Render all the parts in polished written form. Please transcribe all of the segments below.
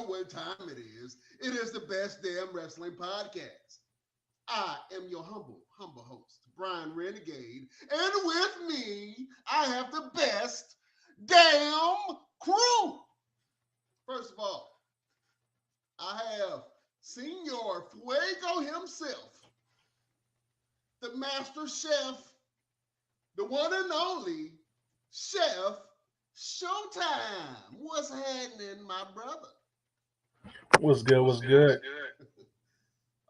what time it is. It is the Best Damn Wrestling Podcast. I am your humble host, Brian Renegade. And with me, I have the best damn crew. First of all, I have Senor Fuego himself, the master chef, the one and only Chef Showtime. What's happening, my brother? What's good? What's good?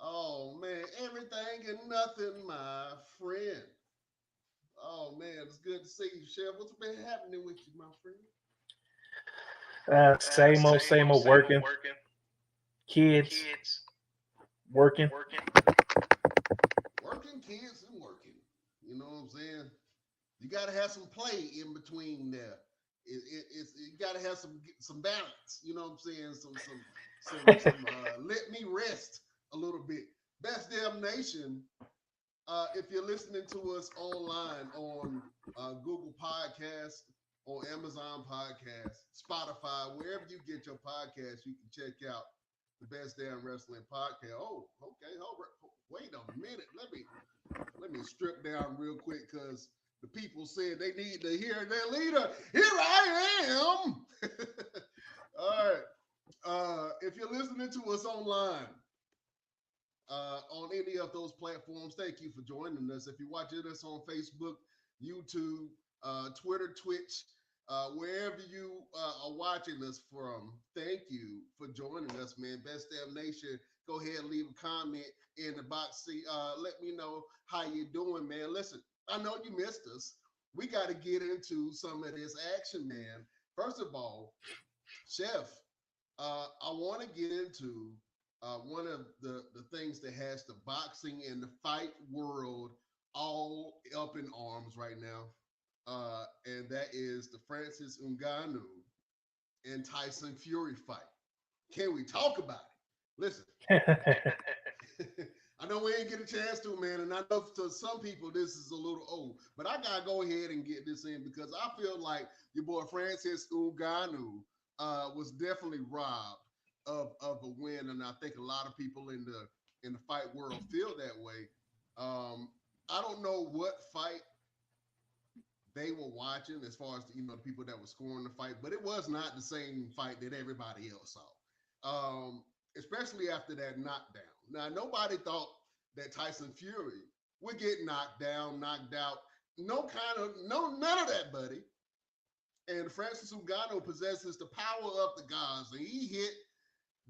Oh, man, everything and nothing, my friend. Oh, man, it's good to see you, Chef. What's been happening with you, my friend? Same old working. Kids working. Working, kids, and working. You know what I'm saying? You got to have some play in between there. You got to have some balance. You know what I'm saying? Some let me rest a little bit. Best Damn Nation. If you're listening to us online on Google Podcasts, on Amazon Podcasts, Spotify, wherever you get your podcasts, you can check out the Best Damn Wrestling Podcast. Oh, okay. Wait a minute. Let me strip down real quick because the people said they need to hear their leader. Here I am. All right. If you're listening to us online, on any of those platforms, thank you for joining us. If you're watching us on Facebook, YouTube, Twitter, Twitch, wherever you are watching us from, thank you for joining us, man. Best Damn Nation, go ahead and leave a comment in the box. Let me know how you doing, man. Listen, I know you missed us. We got to get into some of this action, man. First of all, Chef, I want to get into one of the things that has the boxing and the fight world all up in arms right now. And that is the Francis Ngannou and Tyson Fury fight. Can we talk about it? Listen, I know we ain't get a chance to, man, and I know to some people this is a little old, but I gotta go ahead and get this in because I feel like your boy Francis Ngannou was definitely robbed of a win, and I think a lot of people in the fight world feel that way. I don't know what fight they were watching as far as the people that were scoring the fight, but it was not the same fight that everybody else saw. Especially after that knockdown. Now, nobody thought that Tyson Fury would get knocked down, knocked out. None of that, buddy. And Francis Ngannou possesses the power of the gods, and he hit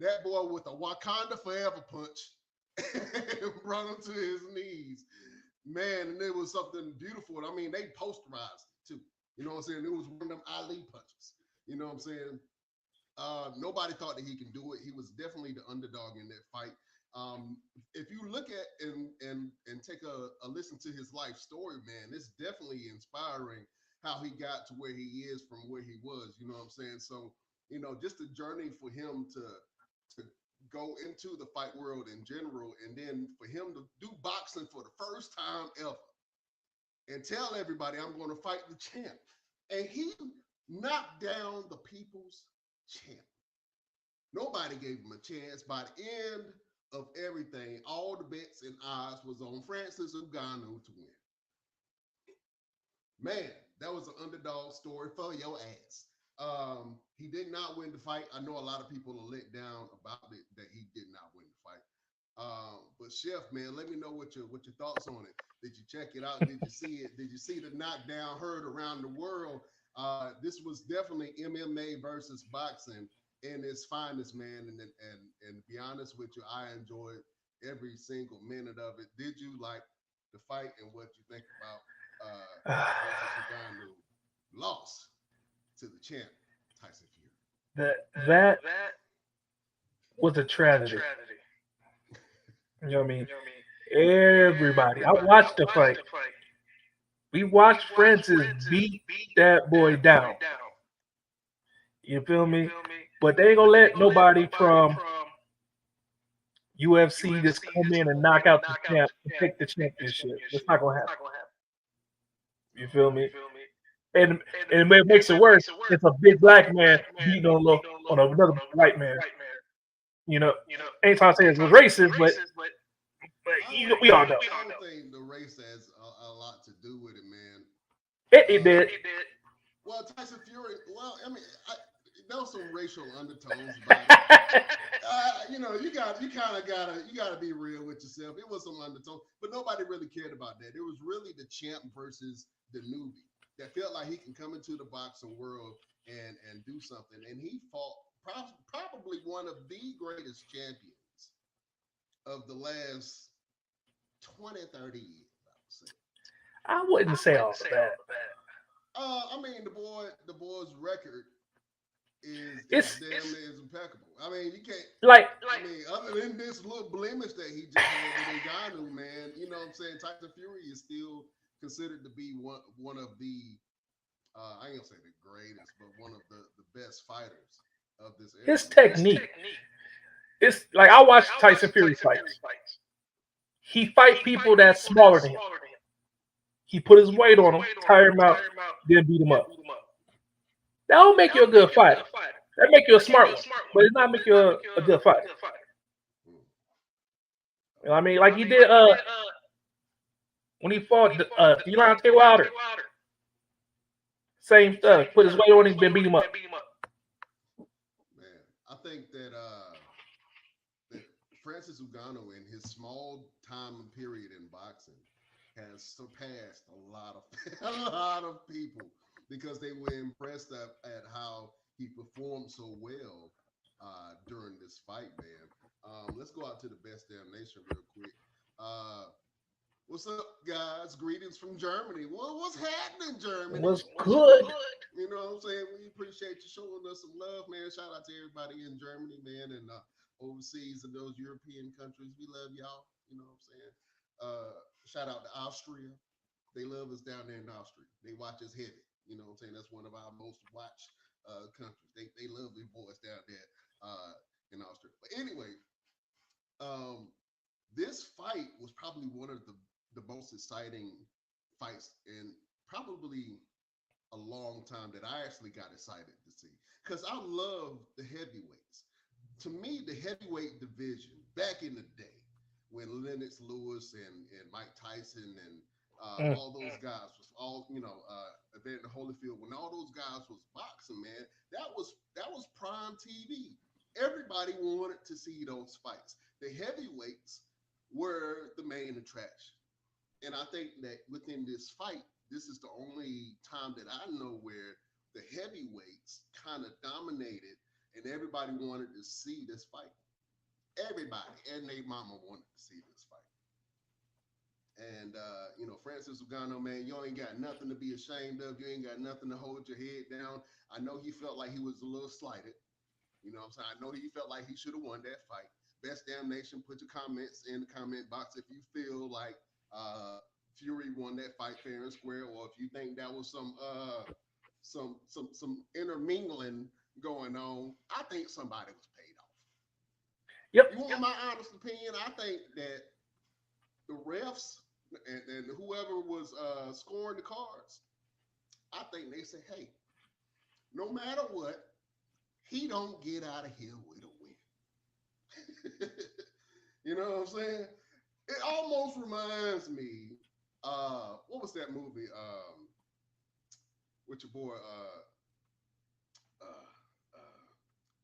that boy with a Wakanda Forever punch and brought him to his knees. Man, and it was something beautiful. I mean, they posterized it too. You know what I'm saying? It was one of them Ali punches. You know what I'm saying? Nobody thought that he can do it. He was definitely the underdog in that fight. If you look at and take a listen to his life story, man, it's definitely inspiring how he got to where he is from where he was. You know what I'm saying? So, just the journey for him to go into the fight world in general, and then for him to do boxing for the first time ever and tell everybody, I'm going to fight the champ. And he knocked down the people's champ. Nobody gave him a chance. By the end of everything, all the bets and odds was on Francis Ngannou to win. Man, that was an underdog story for your ass. He did not win the fight. I know a lot of people are let down about it that he did not win the fight. But Chef, man, let me know what your thoughts on it. Did you check it out? Did you see it? Did you see the knockdown heard around the world? This was definitely MMA versus boxing in its finest, man. And to be honest with you, I enjoyed every single minute of it. Did you like the fight, and what you think about Francis Ngannou loss to the champ, Tyson Fury? That was a tragedy. You know what I mean? Everybody. I watched the fight. We watched Francis beat that boy down. You feel me? But they ain't gonna let nobody from UFC just come in and knock out the champ and take the championship. It's not gonna happen. You feel me? And it makes it worse. It's a big black man beating on another white man. You know, ain't trying to say it was racist, but we all know I don't think the race has a lot to do with it, man. it did. Well, Tyson Fury. Well, I mean, there was some racial undertones about it. You kind of gotta be real with yourself. It was some undertone, but nobody really cared about that. It was really the champ versus the newbie that felt like he can come into the boxing world and do something. And he fought probably one of the greatest champions of the last 20, 30 years, I would say. I wouldn't say all of that. I mean, the boy's record It's damn near is impeccable. I mean, you can't. like I mean, other than this little blemish that he just had with Ngannou, man, you know what I'm saying? Tyson Fury is still considered to be one of the I ain't gonna say the greatest, but one of the best fighters of this era, his man. technique. It's like I watch Tyson Fury fights. He fight people that's smaller than him. He put his weight on them, tire him out, then beat him up. That don't make you a good fighter. That make you a smart one, but it's not make you a good fighter. Mm. You know what I mean? Like he did when he fought Deontay Wilder. Same stuff. Put his weight on him, then beat him up. Man, I think that Francis Ngannou in his small time period in boxing has surpassed a lot of a lot of people because they were impressed at how he performed so well during this fight, man. Let's go out to the Best Damn Nation real quick. What's up, guys? Greetings from Germany. What's happening, Germany? Was good. You know what I'm saying? We appreciate you showing us some love, man. Shout out to everybody in Germany, man, and overseas in those European countries. We love y'all. You know what I'm saying? Shout out to Austria. They love us down there in Austria. They watch us heavy. You know what I'm saying? That's one of our most watched countries. They love these boys down there in Austria. But anyway, this fight was probably one of the most exciting fights in probably a long time that I actually got excited to see because I love the heavyweights. To me, the heavyweight division back in the day when Lennox Lewis and Mike Tyson and all those guys was all Evander Holyfield, when all those guys was boxing, man, that was prime TV. Everybody wanted to see those fights. The heavyweights were the main attraction. And I think that within this fight, this is the only time that I know where the heavyweights kind of dominated and everybody wanted to see this fight. Everybody and their mama wanted to see this fight. And Francis Ngannou, man, you ain't got nothing to be ashamed of. You ain't got nothing to hold your head down. I know he felt like he was a little slighted. You know what I'm saying? I know he felt like he should have won that fight. Best Damn Nation, put your comments in the comment box if you feel like Fury won that fight fair and square, or if you think that was some intermingling going on. I think somebody was paid off. Yep. You want my honest opinion? I think that the refs and whoever was scoring the cards, I think they said, hey, no matter what, he don't get out of here with a win. You know what I'm saying? It almost reminds me, what was that movie? With your boy,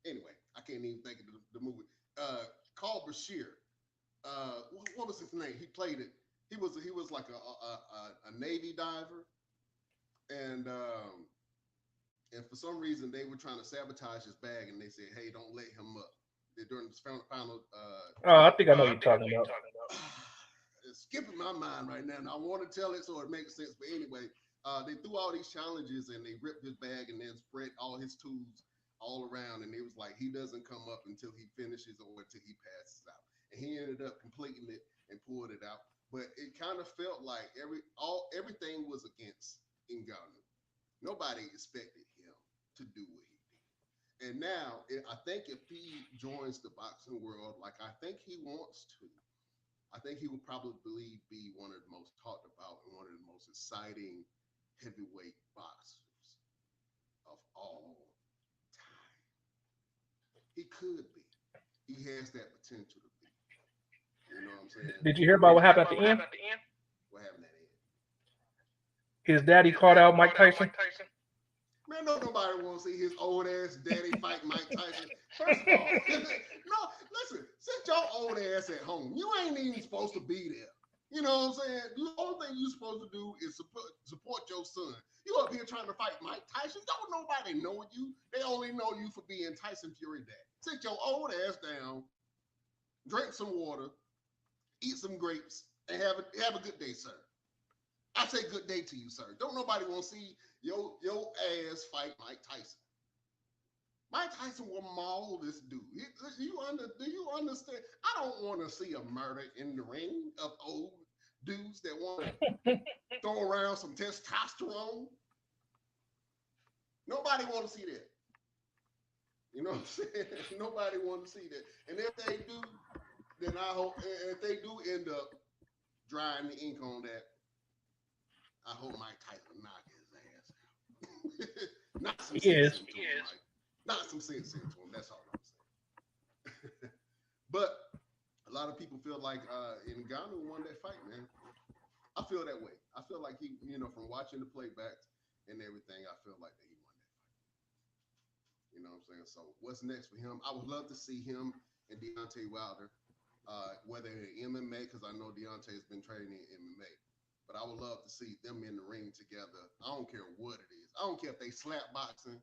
anyway, I can't even think of the movie. Called Bashir. What was his name? He played it. He was like a Navy diver, and for some reason they were trying to sabotage his bag, and they said, "Hey, don't let him up." During the final. I think I know what you're talking about. It's skipping my mind right now, and I want to tell it so it makes sense. But anyway, they threw all these challenges, and they ripped his bag, and then spread all his tools all around, and it was like he doesn't come up until he finishes or until he passes out. And he ended up completing it and pulled it out. But it kind of felt like everything was against Ngannou. Nobody expected him to do what he did. And now, I think if he joins the boxing world like I think he wants to, I think he will probably be one of the most talked about and one of the most exciting heavyweight boxers of all time. He could be. he has that potential to be. You know what I'm saying? Did you hear about what happened at the end? What happened at the end? His daddy called out Mike Tyson. Man, nobody want to see his old ass daddy fight Mike Tyson. First of all, no, listen, sit your old ass at home. You ain't even supposed to be there. You know what I'm saying? The only thing you're supposed to do is support your son. You up here trying to fight Mike Tyson? Don't nobody know you. They only know you for being Tyson Fury dad. Sit your old ass down, drink some water, eat some grapes, and have a good day, sir. I say good day to you, sir. Don't nobody want to see your ass fight Mike Tyson. Mike Tyson will maul this dude. Do you understand? I don't want to see a murder in the ring of old dudes that want to throw around some testosterone. Nobody want to see that. You know what I'm saying? Nobody want to see that. And if they do, then I hope, if they do end up drying the ink on that, I hope Mike Tyson knock his ass out. Not some sense into him, Mike. Not some sense into him. That's all I'm saying. But a lot of people feel like Ngannou won that fight, man. I feel that way. I feel like he, from watching the playbacks and everything, I feel like that he won that fight. You know what I'm saying? So what's next for him? I would love to see him and Deontay Wilder, whether in MMA, because I know Deontay has been training in MMA. But I would love to see them in the ring together. I don't care what it is. I don't care if they slap boxing.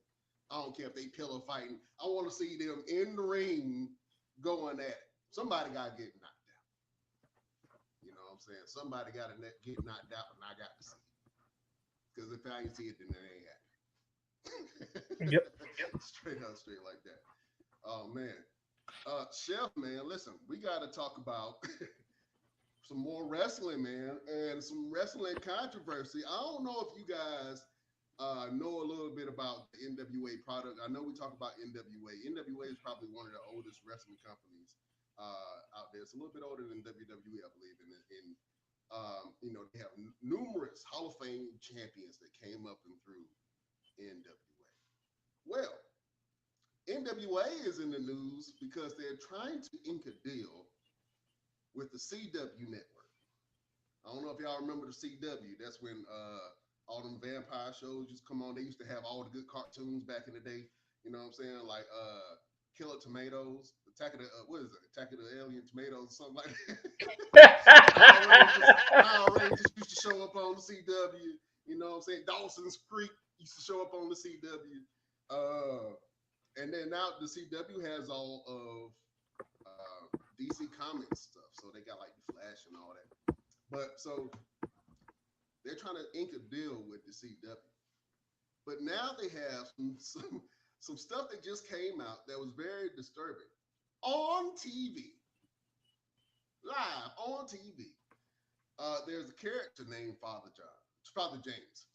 I don't care if they pillow fighting. I want to see them in the ring going at it. Somebody got to get knocked out. You know what I'm saying? Somebody got to get knocked out, and I got to see it. Because if I ain't see it, then it ain't happening. Yep. Straight like that. Oh, man. Chef, man, listen, we got to talk about some more wrestling, man, and some wrestling controversy. I don't know if you guys know a little bit about the NWA product. I know we talk about NWA. NWA is probably one of the oldest wrestling companies out there. It's a little bit older than WWE, I believe. And they have numerous Hall of Fame champions that came up and through NWA. Well, NWA is in the news because they're trying to ink a deal with the CW network. I don't know if y'all remember the CW. That's when all them vampire shows used to come on. They used to have all the good cartoons back in the day. You know what I'm saying? Like Killer Tomatoes, Attack of the Alien Tomatoes, or something like that. Power Rangers used to show up on the CW. You know what I'm saying? Dawson's Creek used to show up on the CW. And then now the CW has all of DC Comics stuff. So they got like the Flash and all that. But so they're trying to ink a deal with the CW. But now they have some stuff that just came out that was very disturbing on TV. Live on TV. There's a character named Father James.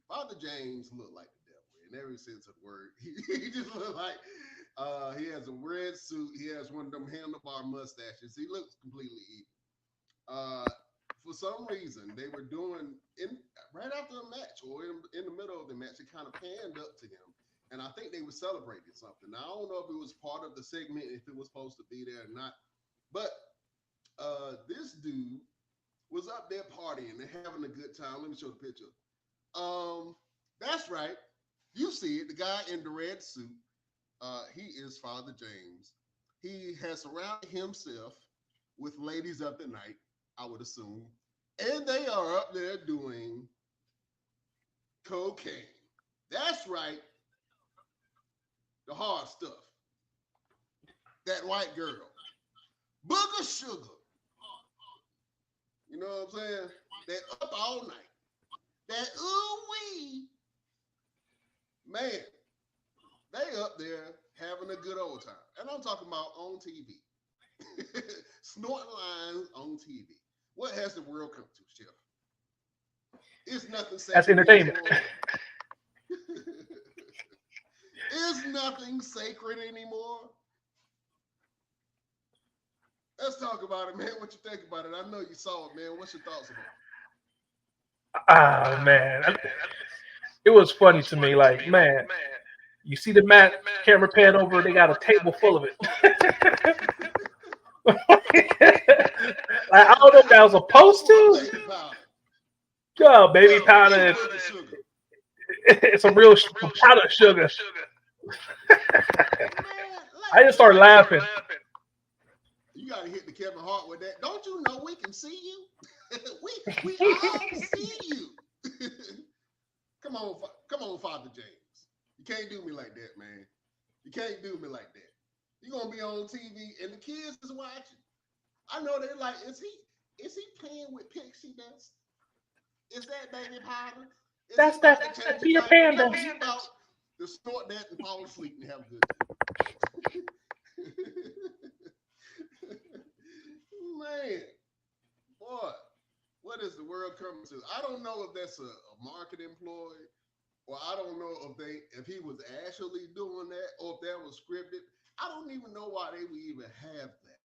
Father James looked like the devil in every sense of the word. He just looked like he has a red suit. He has one of them handlebar mustaches. He looks completely evil. For some reason, they were doing right after the match or in the middle of the match, it kind of panned up to him. And I think they were celebrating something. Now, I don't know if it was part of the segment, if it was supposed to be there or not. But this dude was up there partying and having a good time. Let me show the picture. That's right. You see it. The guy in the red suit. He is Father James. He has surrounded himself with ladies of the night, I would assume. And they are up there doing cocaine. That's right. The hard stuff. That white girl. Booger sugar. You know what I'm saying? That up all night. That ooh-wee. Man, they up there having a good old time. And I'm talking about on TV. Snorting lines on TV. What has the world come to, Chef? It's nothing sacred. That's entertainment. Is nothing sacred anymore? Let's talk about it, man. What you think about it? I know you saw it, man. What's your thoughts about it? Oh, man. It was funny to me. Like, man, you see the mat, camera pan over, they got a table full of it. I don't know if that was supposed to. Baby powder. Yo, baby Well, powder. it's with the sugar. It's a real powdered sugar. Man, I just started laughing. You gotta hit the Kevin Hart with that. Don't you know we can see you? we all see you. Come on, Father James. You can't do me like that, man. You can't do me like that. You're gonna be on TV and the kids is watching. I know they're like, is he playing with pixie dust? Is that baby powder? Is That's he that about to change Peter his Pan diaper? dust. He about to snort that and fall asleep and have a good day. Man, boy, what is the world coming to? I don't know if that's a marketing ploy, or I don't know if he was actually doing that, or if that was scripted. I don't even know why they would even have that.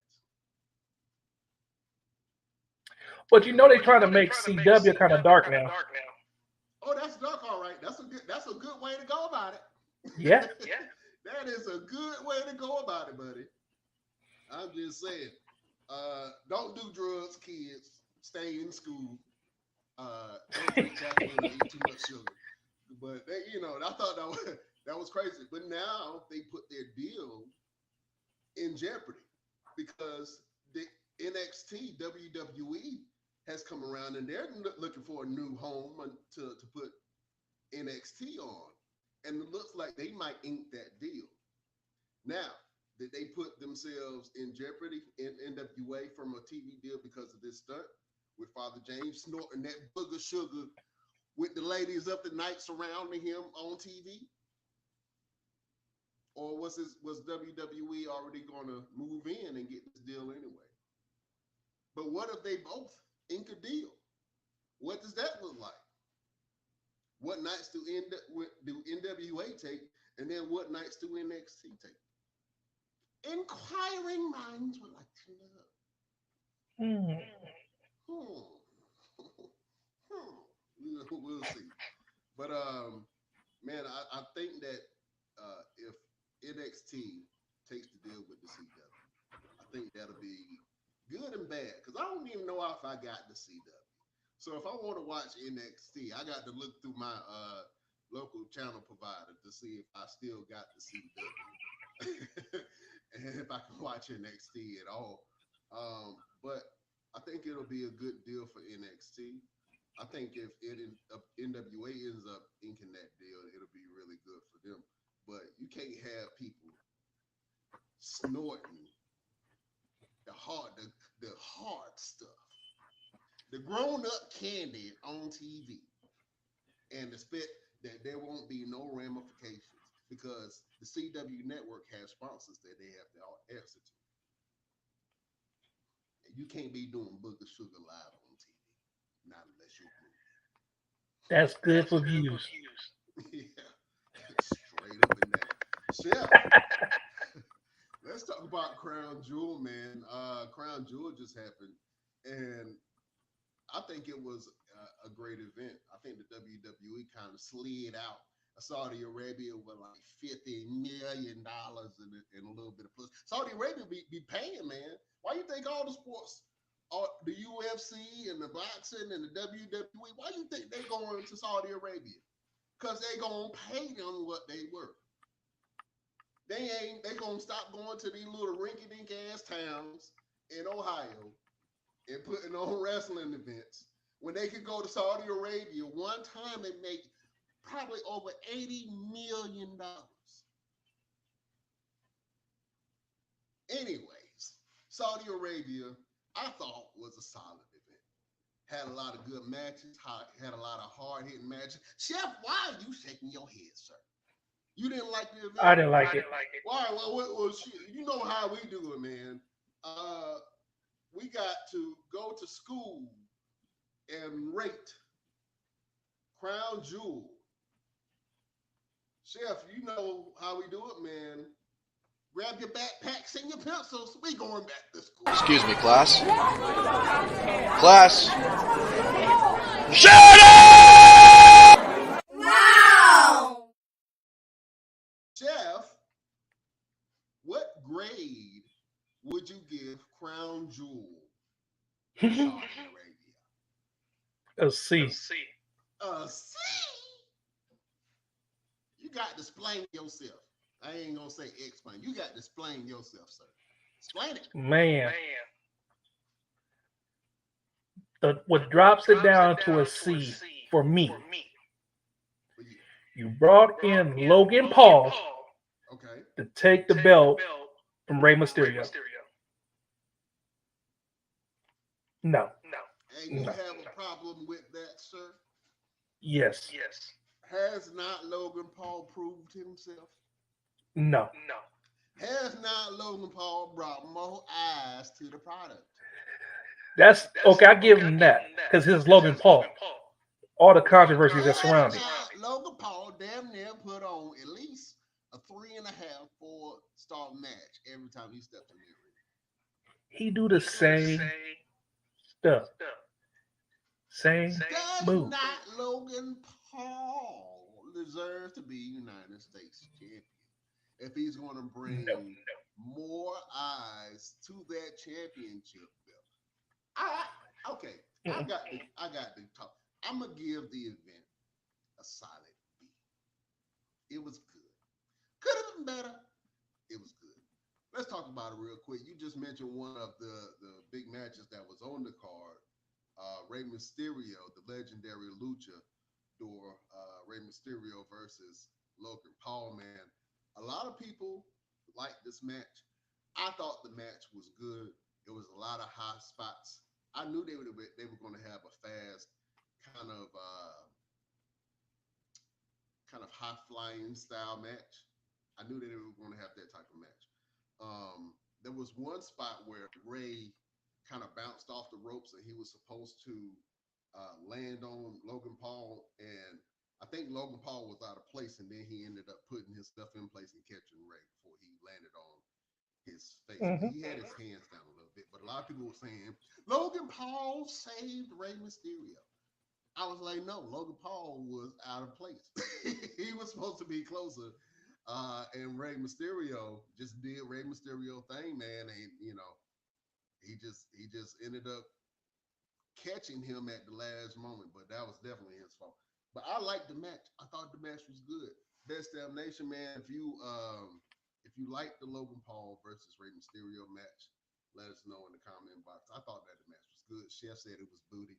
But you know they're trying to make CW kind of dark now. Oh, that's dark, all right. That's a good way to go about it. Yeah. That is a good way to go about it, buddy. I'm just saying. Don't do drugs, kids. Stay in school. Don't drink caffeine or eat too much sugar. But I thought that was crazy. But now they put their deal in jeopardy because the NXT WWE has come around and they're looking for a new home to put NXT on. And it looks like they might ink that deal. Now, did they put themselves in jeopardy in NWA from a TV deal because of this stunt with Father James snorting that booger sugar with the ladies of the night surrounding him on TV? Or was WWE already going to move in and get this deal anyway? But what if they both ink a deal? What does that look like? What nights do NWA take, and then what nights do NXT take? Inquiring minds would like to know. We'll see. But man, I think that if NXT takes the deal with the CW, I think that'll be good and bad because I don't even know if I got the CW. So if I want to watch NXT, I got to look through my local channel provider to see if I still got the CW and if I can watch NXT at all. But I think it'll be a good deal for NXT. I think if NWA ends up inking that deal, it'll be really good for them. But you can't have people snorting the hard stuff, the grown-up candy on TV, and expect that there won't be no ramifications because the CW network has sponsors that they have to answer to. And you can't be doing Booger Sugar live on TV, not unless you're moving. That's good for views. Yeah, straight up and down. Chef, let's talk about Crown Jewel, man. Crown Jewel just happened, and I think it was a great event. I think the WWE kind of slid out Saudi Arabia with like $50 million and a little bit of push. Saudi Arabia be paying, man. Why you think all the sports, the UFC and the boxing and the WWE, why you think they going to Saudi Arabia? Because they gonna pay them what they worth. They gonna stop going to these little rinky-dink ass towns in Ohio and putting on wrestling events when they could go to Saudi Arabia one time and make probably over $80 million. Anyways, Saudi Arabia, I thought was a solid event. Had a lot of good matches, had a lot of hard-hitting matches. Chef, why are you shaking your head, sir? You didn't like the event? I didn't like it. Why? Well, you know how we do it, man. We got to go to school and rate Crown Jewel. Chef, you know how we do it, man. Grab your backpacks and your pencils. We going back to school. Excuse me, class. Class. Shut up! Wow! Chef, what grade would you give Crown crown jewel of Saudi Arabia? A C. C. You got to explain yourself. I ain't gonna say explain. You got to explain yourself, sir. Explain it. Man. What drops it down to a C for me. You brought in Logan Paul Okay. to take the belt from Rey Mysterio. No. And you No. have a problem with that, sir? Yes. Has not Logan Paul proved himself? No. Has not Logan Paul brought more eyes to the product? That's okay. I give him that because his Logan Paul. All the controversies that surround him. Logan Paul damn near put on at least a 3.5, 4-star match every time he stepped in the ring. He do the same stuff. Same Does move. not Logan Paul deserve to be United States champion if he's going to bring more eyes to that championship belt? I got to talk. I'm gonna give the event a solid B. It was good. Could have been better. It was good. Let's talk about it real quick. You just mentioned one of the big matches that was on the card. Rey Mysterio, the legendary luchador, Rey Mysterio versus Logan Paul. Man, a lot of people liked this match. I thought the match was good. It was a lot of hot spots. I knew they were going to have a fast kind of high flying style match. I knew that they were going to have that type of match. There was one spot where Rey kind of bounced off the ropes and he was supposed to land on Logan Paul, and I think Logan Paul was out of place, and then he ended up putting his stuff in place and catching Rey before he landed on his face. Mm-hmm. He had his hands down a little bit, but a lot of people were saying Logan Paul saved Rey Mysterio. I was like, no, Logan Paul was out of place. He was supposed to be closer. And Rey Mysterio just did Rey Mysterio thing, man. And he just ended up catching him at the last moment, but that was definitely his fault. But I liked the match. I thought the match was good. Best Damn Nation, man. If you like the Logan Paul versus Rey Mysterio match, let us know in the comment box. I thought that the match was good. Chef said it was booty.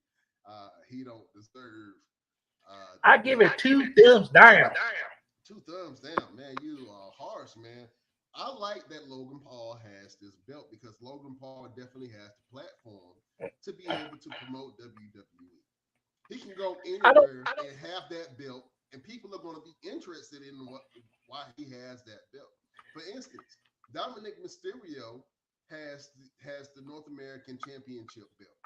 He don't deserve. I give it 2 thumbs down. 2 thumbs down, man. You are harsh, man. I like that Logan Paul has this belt because Logan Paul definitely has the platform to be able to promote WWE. He can go anywhere and have that belt, and people are going to be interested in why he has that belt. For instance, Dominic Mysterio has the North American Championship belt.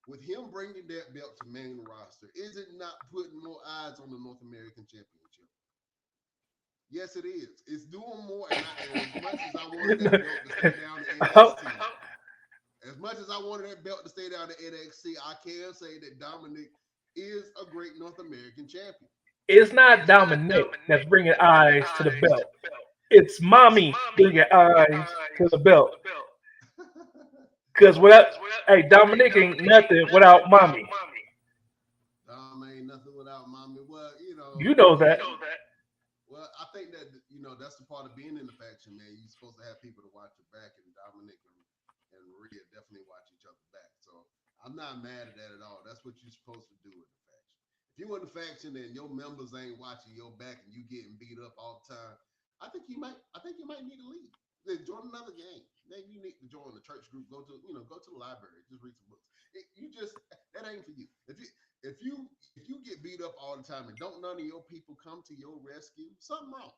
With him bringing that belt to main roster, is it not putting more eyes on the North American Championship? Yes, it is. It's doing more. And as much as I wanted that belt to stay down to NXT, as much as I wanted that belt to stay down to NXT, I can say that Dominic is a great North American champion. It's not Dominic that's bringing eyes to the belt. It's mommy bringing eyes to the belt. Because Dominic ain't nothing without mommy. Dom ain't nothing without mommy. Well, you know that. Well, I think that that's the part of being in the faction, man. You're supposed to have people to watch your back, and Dominic and Rhea definitely watch each other back. So I'm not mad at that at all. That's what you're supposed to do in the faction. If you're in the faction and your members ain't watching your back and you getting beat up all the time, I think you might need to leave. Join another game. Maybe you need to join the church group. Go to the library. Just read some books. That ain't for you. If you get beat up all the time and don't none of your people come to your rescue, something wrong.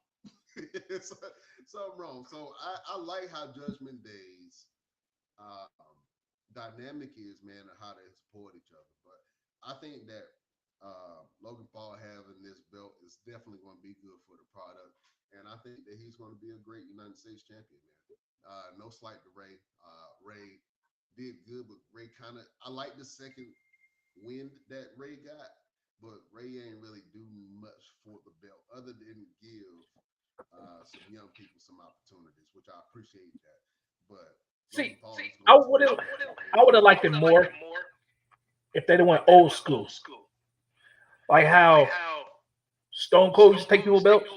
Something wrong. So I like how Judgment Day's dynamic is, man, and how they support each other. But I think that Logan Paul having this belt is definitely going to be good for the product. And I think that he's going to be a great United States champion, man. No slight to Rey. Rey did good, but Rey I like the second win that Rey got, but Rey ain't really do much for the belt other than give some young people some opportunities, which I appreciate that. But See, Logan Paul is I going would have, to. I would have liked it more if they'd have went old school, like how Stone Cold used to take people belts.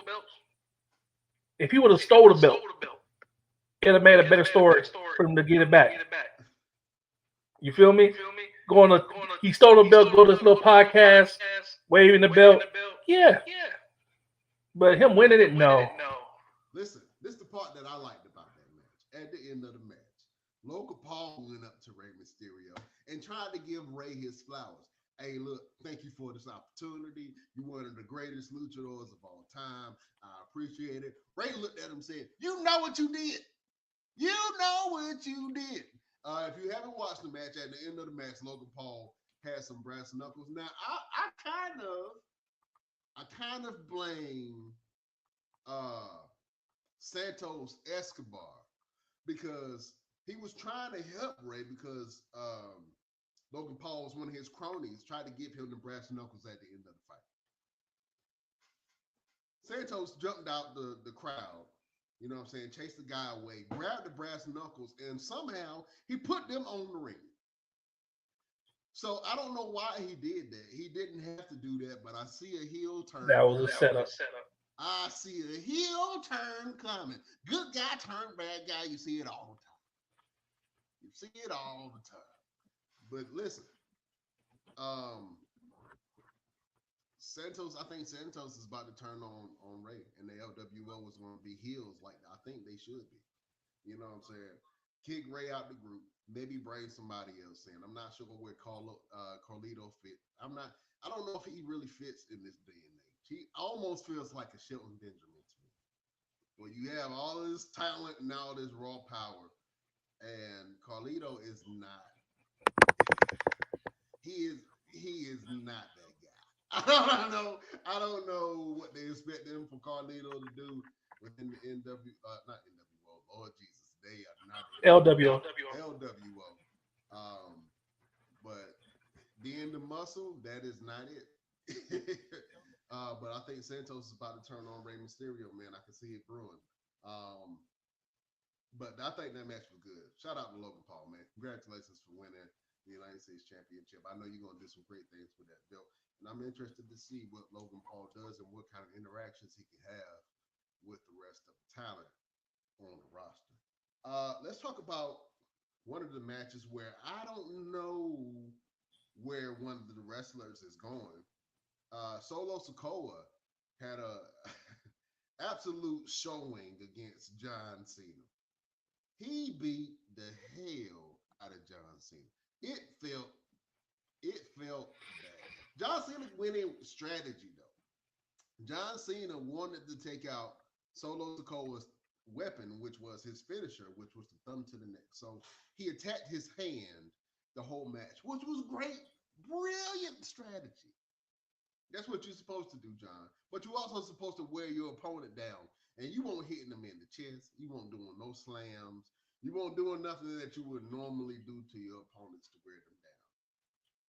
If he would have stole the belt, it'd have made a better story for him to get it back. You feel me? He stole the belt, go to this little podcast, waving the belt. Yeah. But him winning it, no. Listen, this is the part that I liked about that match. At the end of the match, Logan Paul went up to Rey Mysterio and tried to give Rey his flowers. Hey, look, thank you for this opportunity. You're one of the greatest luchadors of all time. I appreciate it. Rey looked at him and said, "You know what you did. You know what you did." If you haven't watched the match, at the end of the match, Logan Paul had some brass knuckles. Now, I kind of blame Santos Escobar because he was trying to help Rey because Logan Paul was one of his cronies, tried to give him the brass knuckles at the end of the fight. Santos jumped out the crowd, you know what I'm saying, chased the guy away, grabbed the brass knuckles, and somehow he put them on the ring. So I don't know why he did that. He didn't have to do that, but I see a heel turn. That was a setup. I see a heel turn coming. Good guy turn bad guy. You see it all the time. You see it all the time. But listen, Santos, I think Santos is about to turn on Rey, and the LWO was going to be heels like I think they should be. You know what I'm saying? Kick Rey out the group, maybe bring somebody else in. I'm not sure where Carlito fit. I don't know if he really fits in this day and age. He almost feels like a Shelton Benjamin to me. Where you have all this talent and all this raw power, and Carlito is not. He is not that guy. I don't know what they expect them for Carlito to do within the not NWO. Lord Jesus, they are not LWO. But being the muscle, that is not it. But I think Santos is about to turn on Rey Mysterio, man. I can see it brewing. But I think that match was good. Shout out to Logan Paul, man. Congratulations for winning the United States Championship. I know you're going to do some great things with that belt. And I'm interested to see what Logan Paul does and what kind of interactions he can have with the rest of the talent on the roster. Let's talk about one of the matches where I don't know where one of the wrestlers is going. Solo Sikoa had a absolute showing against John Cena. He beat the hell out of John Cena. It felt bad. John Cena went in with strategy though. John Cena wanted to take out Solo Sikoa's weapon, which was his finisher, which was the thumb to the neck. So he attacked his hand the whole match, which was great, brilliant strategy. That's what you're supposed to do, John. But you're also supposed to wear your opponent down. And you won't hitting them in the chest. You won't doing no slams. You won't doing nothing that you would normally do to your opponents to wear them down.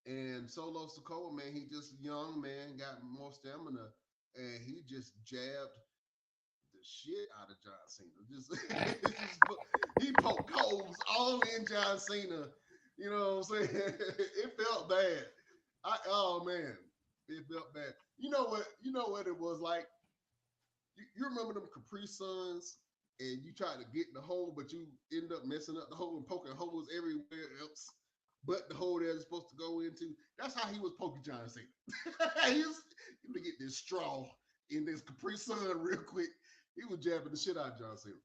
And Solo Sikoa, man, he just young, man, got more stamina. And he just jabbed the shit out of John Cena. He poked holes all in John Cena. You know what I'm saying? It felt bad. Oh, man. It felt bad. You know what it was like? You remember them Capri Suns and you try to get the hole, but you end up messing up the hole and poking holes everywhere else but the hole that it's supposed to go into? That's how he was poking John Cena. He was going to get this straw in this Capri Sun real quick. He was jabbing the shit out of John Cena.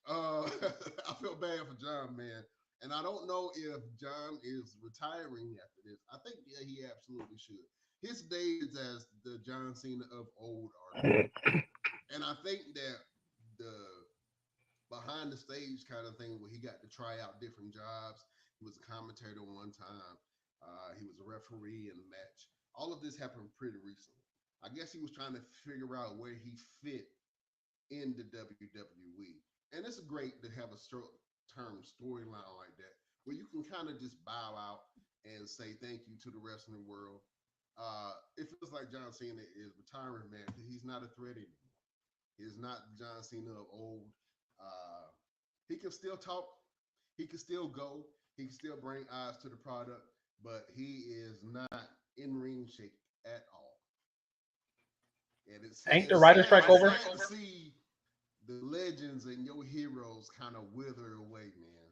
I felt bad for John, man. And I don't know if John is retiring after this. I think he absolutely should. His days as the John Cena of old are gone. And I think that the behind the stage kind of thing where he got to try out different jobs. He was a commentator one time. He was a referee in a match. All of this happened pretty recently. I guess he was trying to figure out where he fit in the WWE. And it's great to have a short-term storyline like that where you can kind of just bow out and say thank you to the wrestling world. It feels like John Cena is retiring, man, because he's not a threat anymore. He's not John Cena of old. He can still talk. he can still go. He can still bring eyes to the product, but he is not in ring shape at all. And Ain't the it's writer sad, strike over? to see the legends and your heroes kind of wither away, man.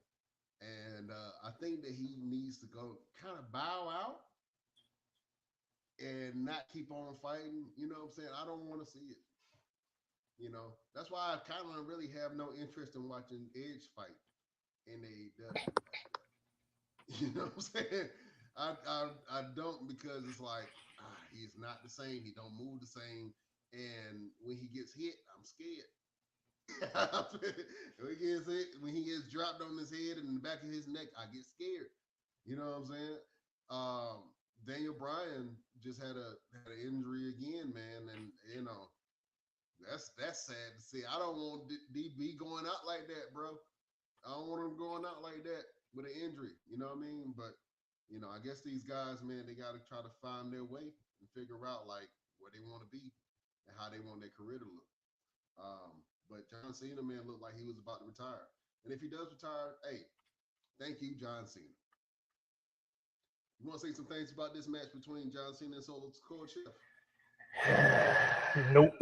And I think that he needs to go kind of bow out and not keep on fighting. You know what I'm saying? I don't want to see it. You know, that's why I kind of really have no interest in watching Edge fight in AEW. You know what I'm saying? I don't, because it's like he's not the same. He don't move the same, and when he gets hit, I'm scared. When he gets dropped on his head and in the back of his neck, I get scared. You know what I'm saying? Um, Daniel Bryan just had an injury again, man, and you know that's sad to see. I don't want DB going out like that, bro. I don't want him going out like that with an injury. You know what I mean? But you know, I guess these guys, man, they got to try to find their way and figure out like where they want to be and how they want their career to look. But John Cena, man, looked like he was about to retire. And if he does retire, hey, thank you, John Cena. You want to say some things about this match between John Cena and Solo Sikoa, Chef? Nope.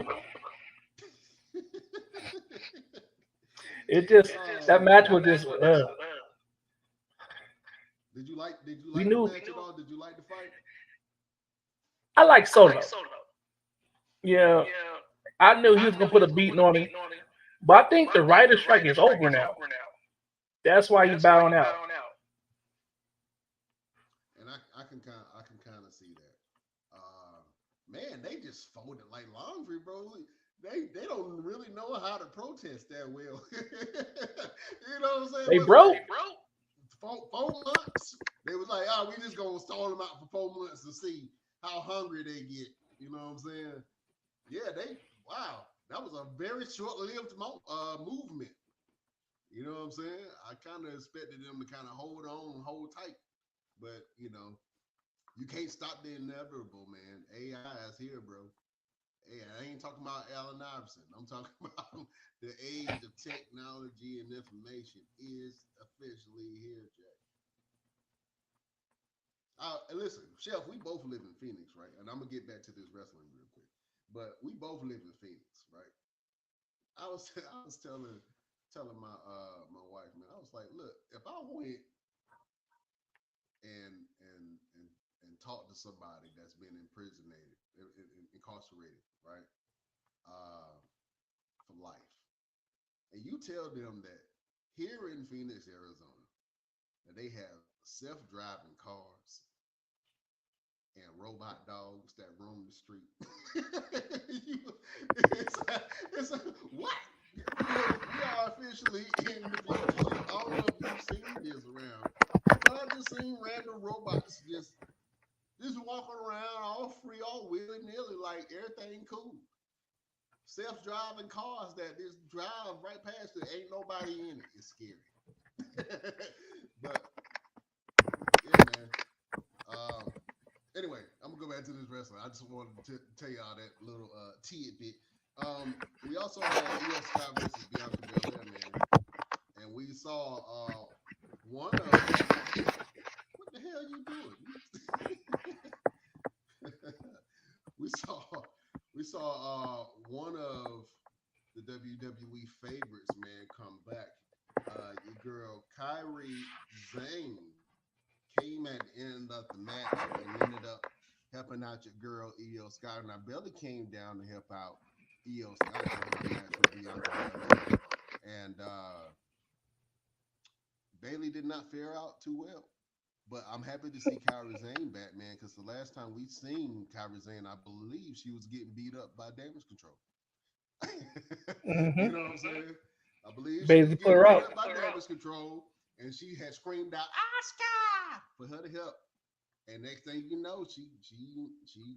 It just that match was just. Did you like We the knew. match at all? Did you like the fight? I like Solo. Yeah, I knew he was gonna put a beating on him, but I think the writer strike is over now. That's why he's bowing out. And I can kind of see that. Man, they just folded like laundry, bro. They don't really know how to protest that well. You know what I'm saying? They broke. 4 months. They was like, oh, we just gonna stall them out for 4 months to see how hungry they get. You know what I'm saying? Yeah, wow. That was a very short-lived movement. You know what I'm saying? I kind of expected them to kind of hold on, hold tight. But, you know, you can't stop the inevitable, man. AI is here, bro. Hey, I ain't talking about Allen Iverson. I'm talking about the age of technology and information is officially here, Jack. Listen, Chef, we both live in Phoenix, right? And I'm gonna get back to this wrestling real quick. But we both live in Phoenix, right? I was telling my wife, man, I was like, look, if I went and talk to somebody that's been incarcerated, right, for life, and you tell them that here in Phoenix, Arizona, that they have self-driving cars and robot dogs that roam the street. What? We are officially in the future. I don't know if you've seen this around, but I've just seen random robots just walking around all free, all willy-nilly, like everything cool. Self-driving cars that just drive right past it. Ain't nobody in it. It's scary. But yeah, man. Anyway, I'm gonna go back to this wrestling. I just wanted to tell y'all that little tidbit. We also had Io Sky versus Bianca Belair, man, and we saw one of what the hell you doing? we saw one of the WWE favorites, man, come back. Your girl Kyrie Zane came at the end of the match and ended up helping out your girl Io Sky. Now Belly came down to help out Io Sky during the match with Bianca Belair. And Bailey did not fare out too well. But I'm happy to see Kyrie Zane back, man, because the last time we seen Kyrie Zane, I believe she was getting beat up by Damage Control. You know what I'm saying? I believe she was Basically, put getting her beat out. up by Damage Control, and she had screamed out Oscar for her to help. And next thing you know, she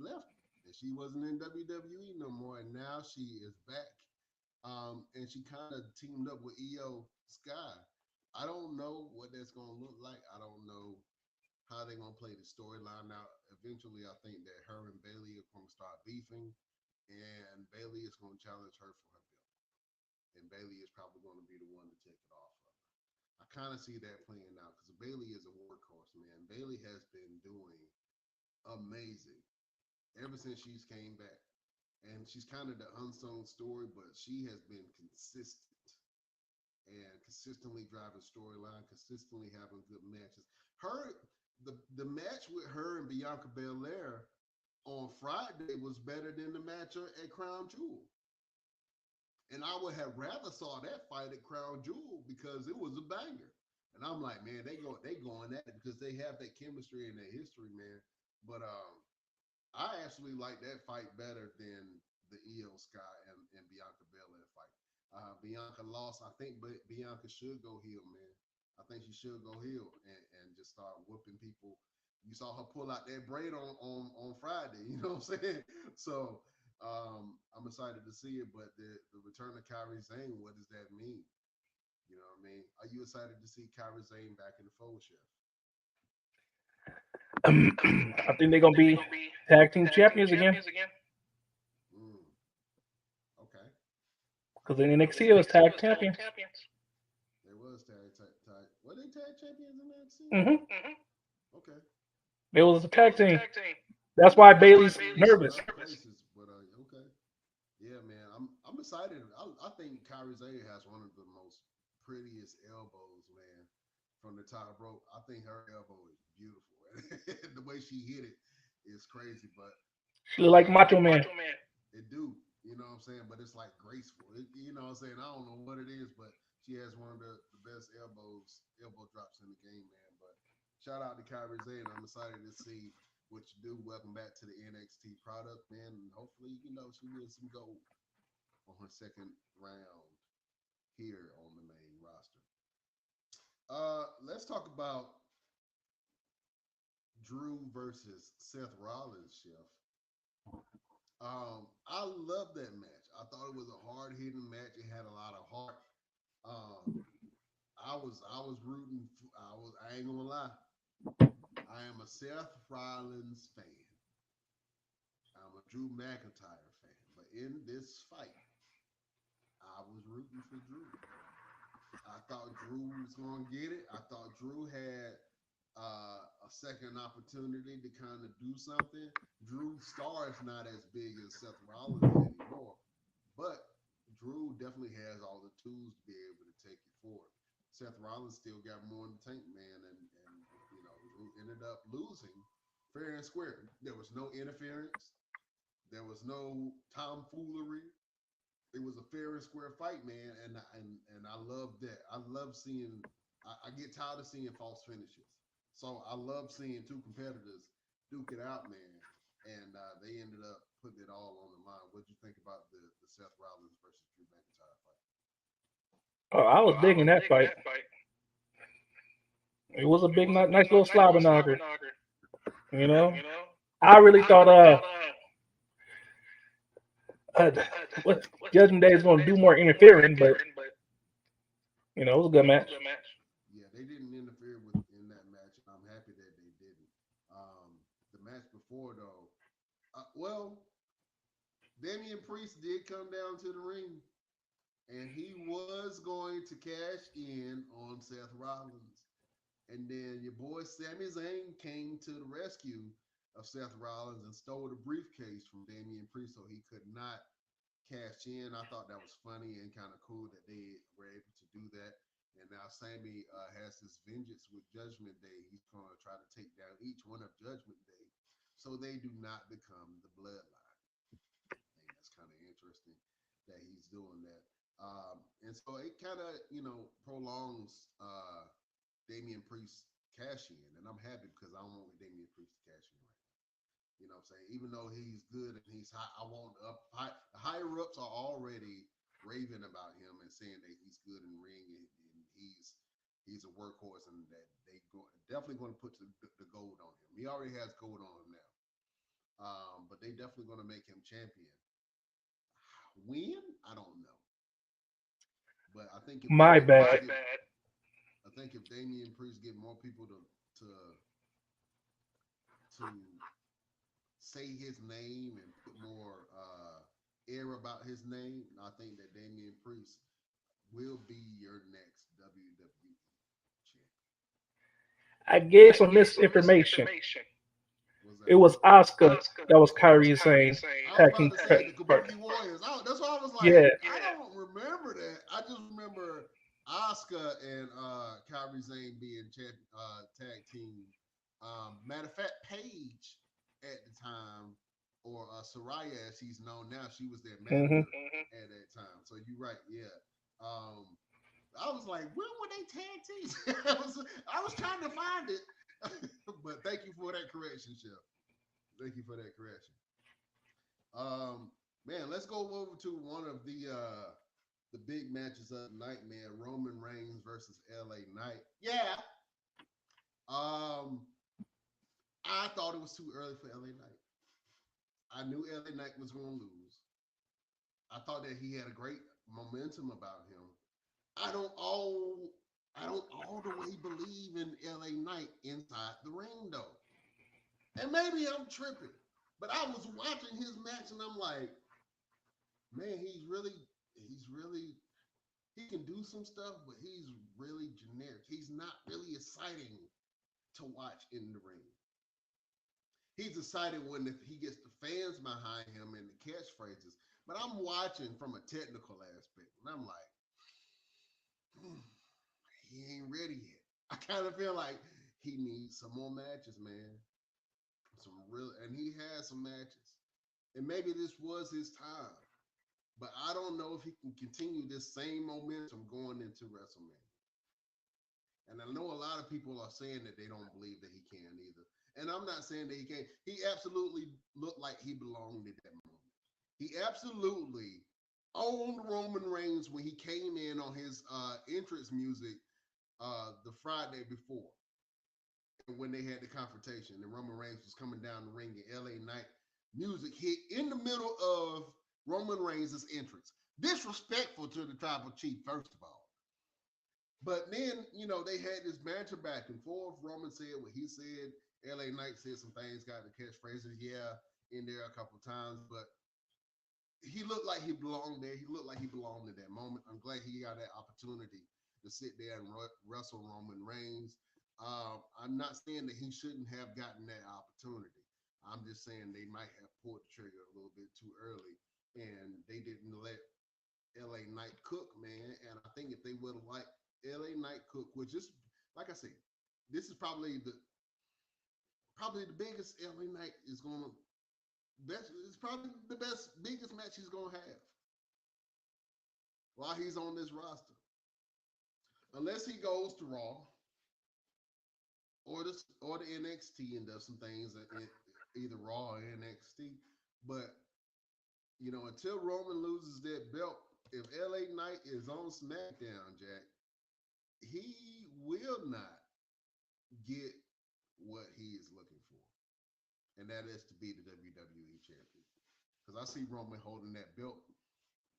left, and she wasn't in WWE no more. And now she is back, and she kind of teamed up with Io Sky. I don't know what that's gonna look like. I don't know how they're gonna play the storyline out. Eventually, I think that her and Bailey are gonna start beefing, and Bailey is gonna challenge her for her belt. And Bailey is probably gonna be the one to take it off of her. I kind of see that playing out because Bailey is a workhorse, man. Bailey has been doing amazing ever since she's came back. And she's kind of the unsung story, but she has been consistent and consistently driving storyline, consistently having good matches. The match with her and Bianca Belair on Friday was better than the match at Crown Jewel. And I would have rather saw that fight at Crown Jewel because it was a banger. And I'm like, man, they going at it because they have that chemistry and that history, man. But I actually like that fight better than the Io Sky and Bianca Belair fight. Bianca lost. I think Bianca should go heel, man. I think she should go heel and just start whooping people. You saw her pull out that braid on Friday. You know what I'm saying? So I'm excited to see it. But the return of Kairi Sane, what does that mean? You know what I mean? Are you excited to see Kairi Sane back in the fold, Chef? I think they're gonna be tag team champions again. Okay. Because in NXT it was tag champions. They was tag. Were they tag champions in NXT? Mm-hmm. Okay. It was a tag team. That's why Bailey's nervous. Places, but okay. Yeah, man. I'm excited. I think Kairi Sane has one of the most prettiest elbows, man, from the top rope. I think her elbow is beautiful. The way she hit it is crazy, but she look like Macho Man. It do, you know what I'm saying? But it's like graceful. You know what I'm saying? I don't know what it is, but she has one of the best elbow drops in the game, man. But shout out to Kairi Sane. I'm excited to see what you do. Welcome back to the NXT product, man. And hopefully, she wins some gold on her second round here on the main roster. Let's talk about Drew versus Seth Rollins, Chef. I love that match. I thought it was a hard-hitting match. It had a lot of heart. I was rooting. I ain't gonna lie. I am a Seth Rollins fan. I'm a Drew McIntyre fan. But in this fight, I was rooting for Drew. I thought Drew was gonna get it. I thought Drew had a second opportunity to kind of do something. Drew's star is not as big as Seth Rollins anymore, but Drew definitely has all the tools to be able to take it forward. Seth Rollins still got more in the tank, man, and Drew ended up losing fair and square. There was no interference. There was no tomfoolery. It was a fair and square fight, man, and I love that. I love seeing. I get tired of seeing false finishes. So I love seeing two competitors duke it out, man. And they ended up putting it all on the line. What did you think about the Seth Rollins versus Drew McIntyre fight? Oh, I was digging that fight. It was a big, nice little slobber knocker. You know? I really thought what Judgment Day is going to do more interfering, but it was a good match. Yeah, they didn't interfere in that match. I'm happy that they didn't. The match before, though, Damian Priest did come down to the ring, and he was going to cash in on Seth Rollins. And then your boy Sami Zayn came to the rescue of Seth Rollins and stole the briefcase from Damian Priest so he could not cash in. I thought that was funny and kind of cool that they were able to do that. And now Sami has this vengeance with Judgment Day. He's going to try to take down each one of Judgment Day so they do not become the bloodline. I think that's kind of interesting that he's doing that. And so it kind of, prolongs Damian Priest cash in. And I'm happy because I don't want Damian Priest to cash in right now. You know what I'm saying? Even though he's good and he's high, I want the higher ups are already raving about him and saying that he's good in ring and he's a workhorse and that definitely going to put the gold on him. He already has gold on him now. But they definitely going to make him champion. When? I don't know. But I think My bad. I think if Damian Priest get more people to say his name and put more air about his name, I think that Damian Priest will be your next WWE. I gave some misinformation. Was It that? was Oscar that was Kyrie saying I was tag about team to say the partner. Kabuki Warriors. That's why I was like, Yeah. I don't remember that. I just remember Oscar and Kyrie Zane being tag team. Matter of fact, Paige at the time, or Soraya as she's known now, she was their Hmm. manager at that time. So you're right, yeah. Um, I was like, when were they tag teams? I was trying to find it, but thank you for that correction, Chef. Thank you for that correction. Man, let's go over to one of the big matches of the night, man. Roman Reigns versus LA Knight. Yeah. Um, I thought it was too early for LA Knight. I knew LA Knight was gonna lose. I thought that he had a great momentum about him. I don't all I don't all the way believe in LA Knight inside the ring though. And maybe I'm tripping. But I was watching his match and I'm like, man, he's really he can do some stuff, but he's really generic. He's not really exciting to watch in the ring. He's excited when he gets the fans behind him and the catchphrases. But I'm watching from a technical aspect, and I'm like, hmm, he ain't ready yet. I kind of feel like he needs some more matches, man. And he has some matches, and maybe this was his time. But I don't know if he can continue this same momentum going into WrestleMania. And I know a lot of people are saying that they don't believe that he can either. And I'm not saying that he can't. He absolutely looked like he belonged at that moment. He absolutely owned Roman Reigns when he came in on his entrance music the Friday before. And when they had the confrontation, and Roman Reigns was coming down the ring, and LA Knight music hit in the middle of Roman Reigns' entrance. Disrespectful to the tribal chief, first of all. But then, they had this banter back and forth. Roman said what he said. LA Knight said some things, got the catchphrases, yeah, in there a couple of times. But he looked like he belonged there. He looked like he belonged in that moment. I'm glad he got that opportunity to sit there and wrestle Roman Reigns. I'm not saying that he shouldn't have gotten that opportunity. I'm just saying they might have pulled the trigger a little bit too early, and they didn't let LA Knight cook, man. And I think if they would have let LA Knight cook, which is, like I said, this is probably the biggest LA Knight is going to it's probably the biggest match he's going to have while he's on this roster. Unless he goes to Raw or the NXT and does some things at either Raw or NXT. But, until Roman loses that belt, if LA Knight is on SmackDown, Jack, he will not get what he is looking for. And that is to be the WWE champion. Because I see Roman holding that belt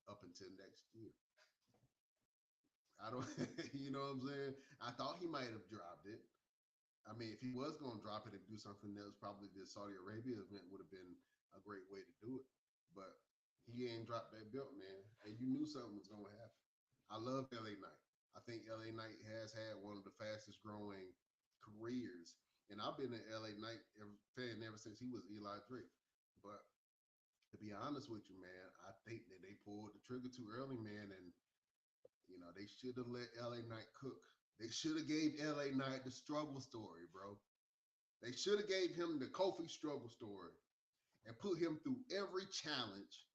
up until next year. I don't, you know what I'm saying? I thought he might have dropped it. I mean, if he was going to drop it and do something else, probably the Saudi Arabia event would have been a great way to do it. But he ain't dropped that belt, man. And you knew something was going to happen. I love LA Knight. I think LA Knight has had one of the fastest growing careers. And I've been an LA Knight fan ever since he was Eli Drake. But to be honest with you, man, I think that they pulled the trigger too early, man. And, they should have let LA Knight cook. They should have gave LA Knight the struggle story, bro. They should have gave him the Kofi struggle story and put him through every challenge,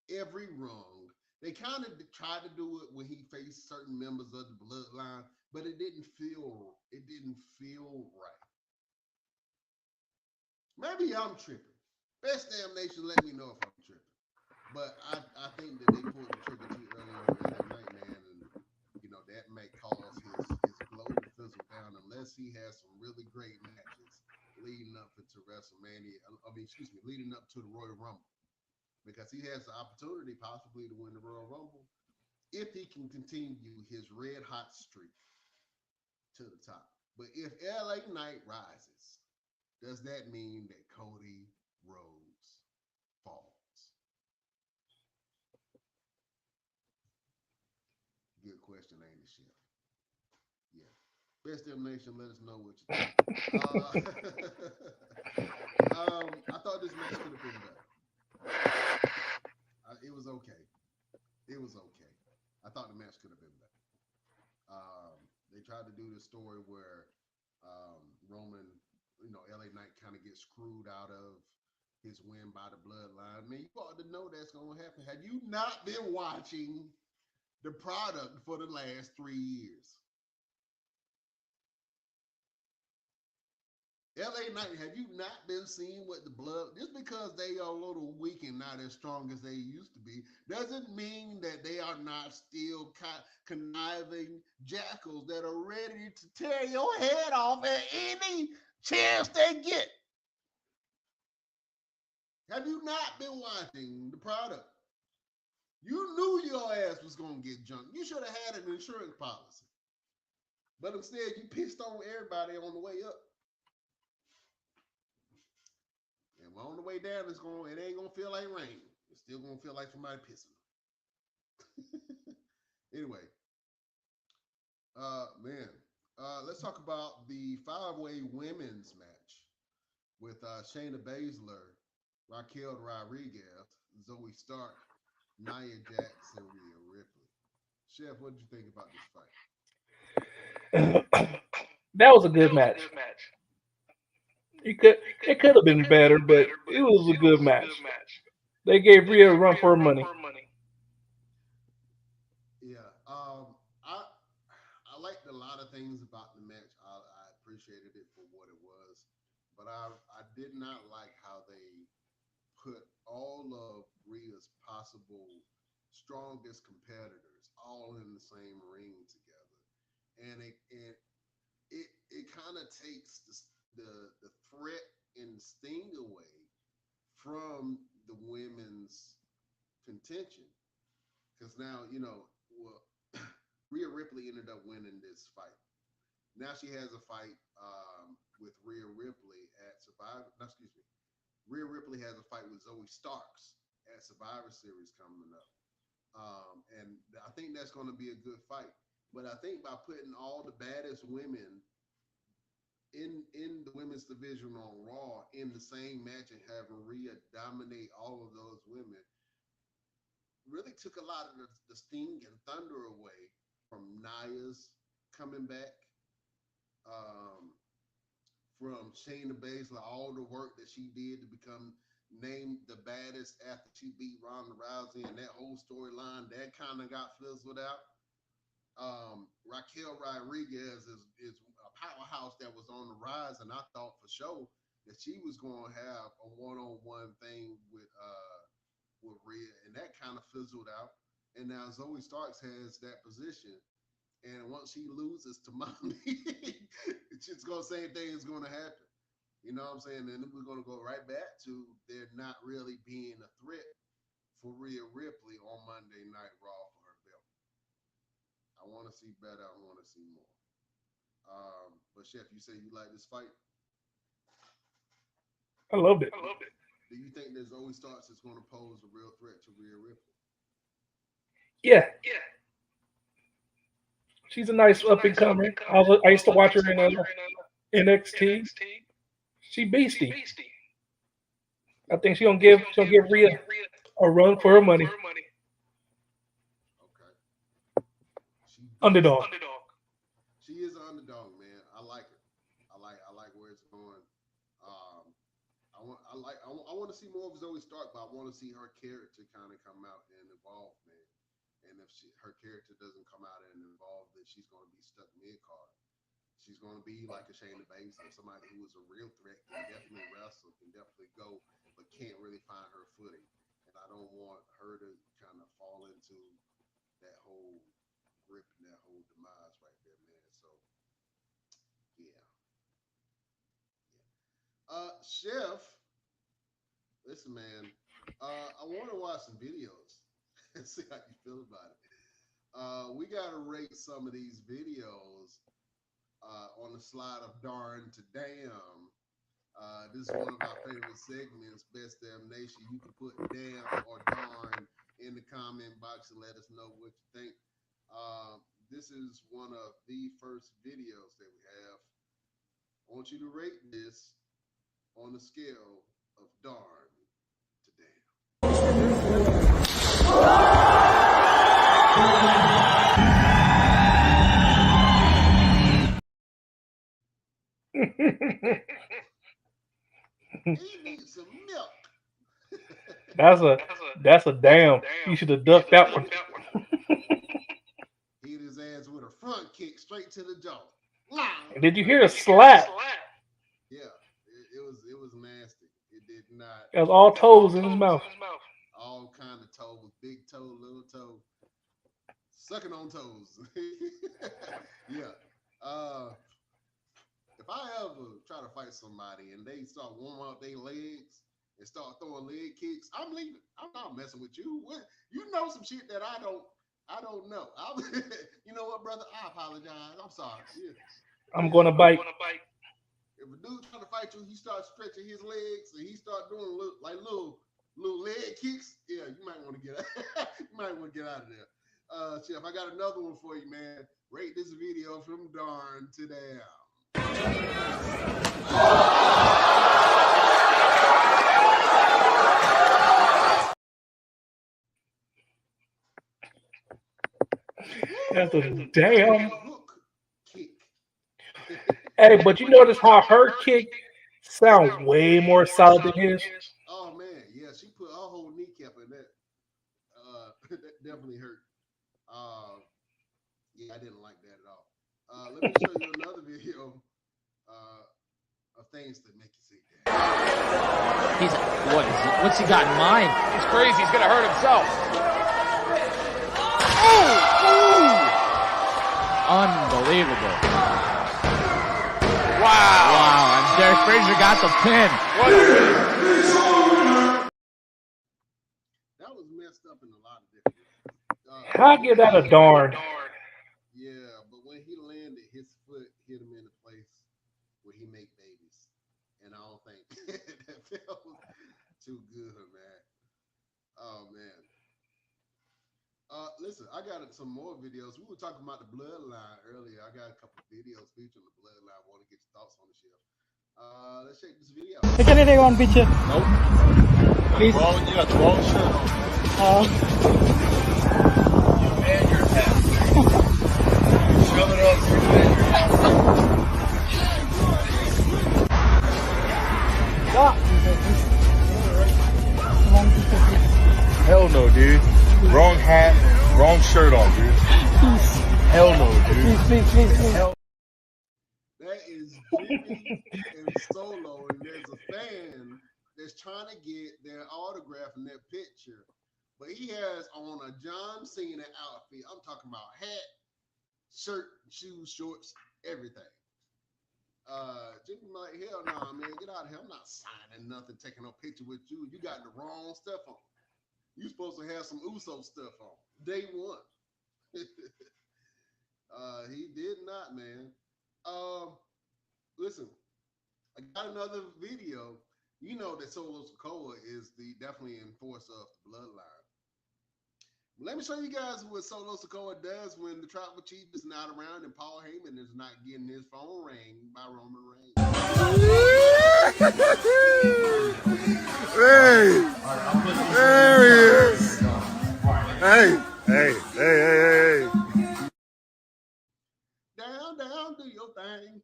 every rung. They kind of tried to do it when he faced certain members of the bloodline, but it didn't feel right. Maybe I'm tripping. Best Damn Nation, let me know if I'm tripping. But I think that they pulled the trigger too early on LA Knight, man, and that may cause his glow to fizzle down unless he has some really great matches leading up into WrestleMania. Leading up to the Royal Rumble, because he has the opportunity possibly to win the Royal Rumble if he can continue his red hot streak to the top. But if LA Knight rises, does that mean that Cody Rhodes falls? Good question, ain't it, Chef? Yeah. Best Damn Nation, let us know what you think. I thought this match could have been better. It was okay. It was okay. I thought the match could have been better. They tried to do the story where Roman, LA Knight kind of gets screwed out of his win by the bloodline. Man, you ought to know that's going to happen. Have you not been watching the product for the last 3 years? LA Knight, have you not been seeing what the blood, just because they are a little weak and not as strong as they used to be, doesn't mean that they are not still conniving jackals that are ready to tear your head off at any chance they get. Have you not been watching the product? You knew your ass was going to get junked. You should have had an insurance policy. But instead, you pissed on everybody on the way up. And on the way down, it ain't gonna feel like rain. It's still gonna feel like somebody pissing. Anyway, let's talk about the 5-way women's match with Shayna Baszler, Raquel Rodriguez, Zoe Stark, Nia Jax, and Rhea Ripley. Chef, what did you think about this fight? That was a good match. It could have been better, but it was a good match. They gave Rhea a run for her money. Yeah, I liked a lot of things about the match. I appreciated it for what it was, but I did not like how they put all of Rhea's possible strongest competitors all in the same ring together, and it kind of takes the threat and sting away from the women's contention. Because now, Rhea Ripley ended up winning this fight. Now she has a fight with Rhea Ripley at Survivor. No, excuse me. Rhea Ripley has a fight with Zoe Starks at Survivor Series coming up. And I think that's going to be a good fight. But I think by putting all the baddest women in the women's division on Raw in the same match and having Rhea dominate all of those women really took a lot of the sting and thunder away from Nia's coming back, from Shayna Baszler, all the work that she did to become named the baddest after she beat Ronda Rousey, and that whole storyline that kind of got fizzled out. Raquel Rodriguez is a powerhouse that was on the rise, and I thought for sure that she was going to have a one-on-one thing with Rhea, and that kind of fizzled out. And now Zoe Starks has that position, and once she loses to Mommy, it's just the same thing is going to happen. You know what I'm saying? And then we're going to go right back to there not really being a threat for Rhea Ripley on Monday Night Raw for her belt. I want to see better. I want to see more. But Chef, you say you like this fight? I loved it. Do you think that Zoe Starks is going to pose a real threat to Rhea Ripley? Yeah. She's a nice up and comer. I used to watch her in NXT. She beastie. I think she'll give Rhea a run for her money. Okay. Underdog. She is an underdog, man. I like it. I like where it's going. I want to see more of Zoe Stark, but I want to see her character kind of come out and evolve, man. And if her character doesn't come out and evolve, then she's going to be stuck mid-card. She's going to be like a Shayna Baszler, somebody who is a real threat, can definitely wrestle, can definitely go, but can't really find her footing. And I don't want her to kind of fall into that whole grip and that whole demise right there, man. So, yeah. Chef, listen, man. I want to watch some videos and see how you feel about it. We got to rate some of these videos on the slide of darn to damn. This is one of our favorite segments, Best Damn Nation. You can put damn or darn in the comment box and let us know what you think. this is one of the first videos that we have. I want you to rate this on the scale of darn to damn. He needs some milk. That's a damn. You should have ducked that one. Hit his ass with a front kick straight to the jaw. Did you hear a slap? Yeah, it was nasty. It did not. It was all toes in his mouth. All kind of toes, big toe, little toe, sucking on toes. Yeah. If I ever try to fight somebody and they start warming up their legs and start throwing leg kicks, I'm leaving. I'm not messing with you. What? You know some shit that I don't know. You know what, brother? I apologize. I'm sorry. Yeah. I'm gonna bite. If a dude trying to fight you, he starts stretching his legs and he start doing little leg kicks. Yeah, you might want to get out of there. Chef, I got another one for you, man. Rate this video from darn to damn. That's a damn. Hook kick. Hey, but you notice how her kick sounds way more solid than his? Oh man, yeah, she put her whole kneecap in that. That definitely hurt. Yeah, I didn't like that at all. Let me show you another video of things that make you see that. What's he got in mind? He's crazy. He's going to hurt himself. Unbelievable. Wow. And Derek Frazier got the pin. What a win. That was messed up in a lot of different ways. I'll give that a darn. Yeah, but when he landed, his foot hit him in the place where he make babies. And I don't think that felt too good, man. Oh, man. Listen, I got some more videos. We were talking about the bloodline earlier. I got a couple of videos featuring the bloodline. I want to get your thoughts on the show. Let's check this video. Can you take one picture? Nope. Please. You got the wrong shirt on. And your hat. Shove it up. Hell no, dude. Wrong hat, wrong shirt on, dude. Hell no, dude. Please. Hell. That is Jimmy and Solo, and there's a fan that's trying to get their autograph in their picture, but he has on a John Cena outfit. I'm talking about hat, shirt, shoes, shorts, everything. Jimmy like, hell no, man, get out of here. I'm not signing nothing, taking no picture with you. You got the wrong stuff on. You supposed to have some Uso stuff on. Day one. He did not, man. Listen, I got another video. You know that Solo Sikoa is the definitely enforcer of the bloodline. Let me show you guys what Solo Sikoa does when the tribal chief is not around and Paul Heyman is not getting his phone rang by Roman Reigns. Hey, there he is. Hey. Down, do your thing.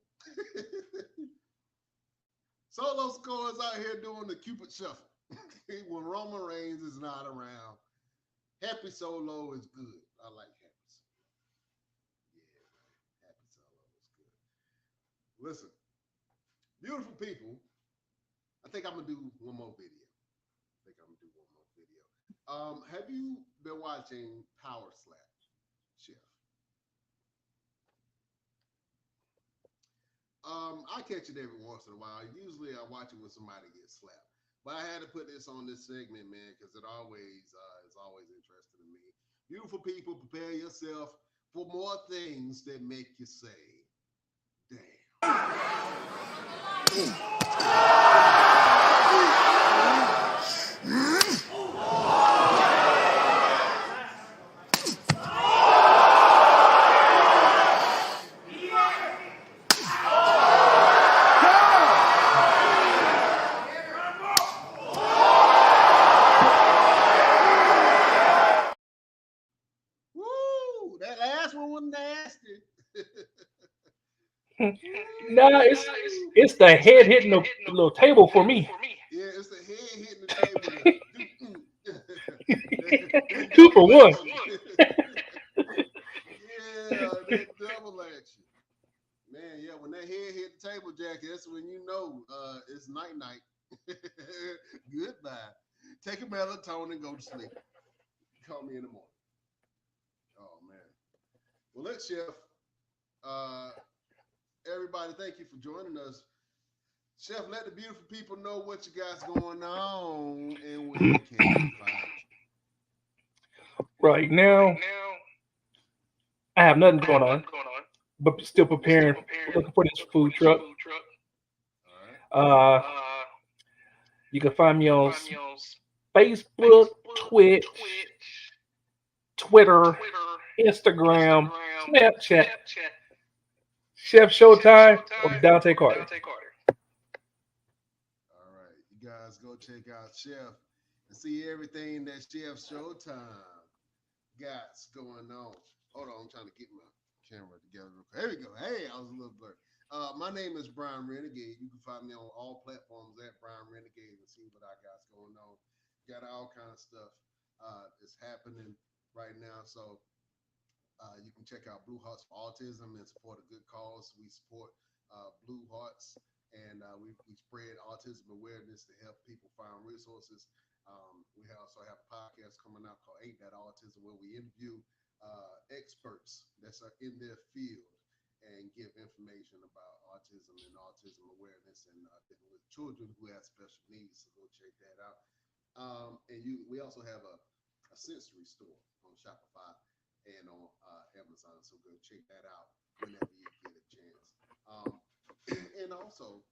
Solo Sikoa is out here doing the Cupid shuffle when Roman Reigns is not around. Happy Solo is good. I like Happy Solo. Yeah, Happy Solo is good. Listen, beautiful people. I think I'm gonna do one more video. Have you been watching Power Slap, Chef? I catch it every once in a while. Usually I watch it when somebody gets slapped. But I had to put this on this segment, man, because it always is always interesting to me. Beautiful people, prepare yourself for more things that make you say, damn. Nah, it's the head hitting the little table for me. Yeah, it's the head hitting the table. That 2 for double 1. action. Yeah, that double action. Man, yeah, when that head hit the table, Jackie, that's when you know it's night night. Goodbye. Take a melatonin and go to sleep. Call me in the morning. Oh man. Well, look, Chef. Everybody, thank you for joining us. Chef, let the beautiful people know what you got going on and where they can find you. Right now, I have nothing going on, but still preparing, looking for this food truck. All right. You can find me on Facebook, Twitch, Twitter, Instagram, Snapchat, Chef Showtime, or Dante Carter. All right. You guys go check out Chef and see everything that Chef Showtime got going on. Hold on, I'm trying to get my camera together. There we go. Hey, I was a little blurry. My name is Brian Renegade. You can find me on all platforms at Brian Renegade and see what I got going on. Got all kind of stuff that's happening right now. So you can check out Blue Hearts for Autism and support a good cause. We support Blue Hearts and we spread autism awareness to help people find resources. We also have a podcast coming out called Ain't That Autism, where we interview experts that's in their field and give information about autism and autism awareness and dealing with children who have special needs. So go check that out. We also have a sensory store on Shopify and on Amazon. So go check that out whenever you get a chance. And also,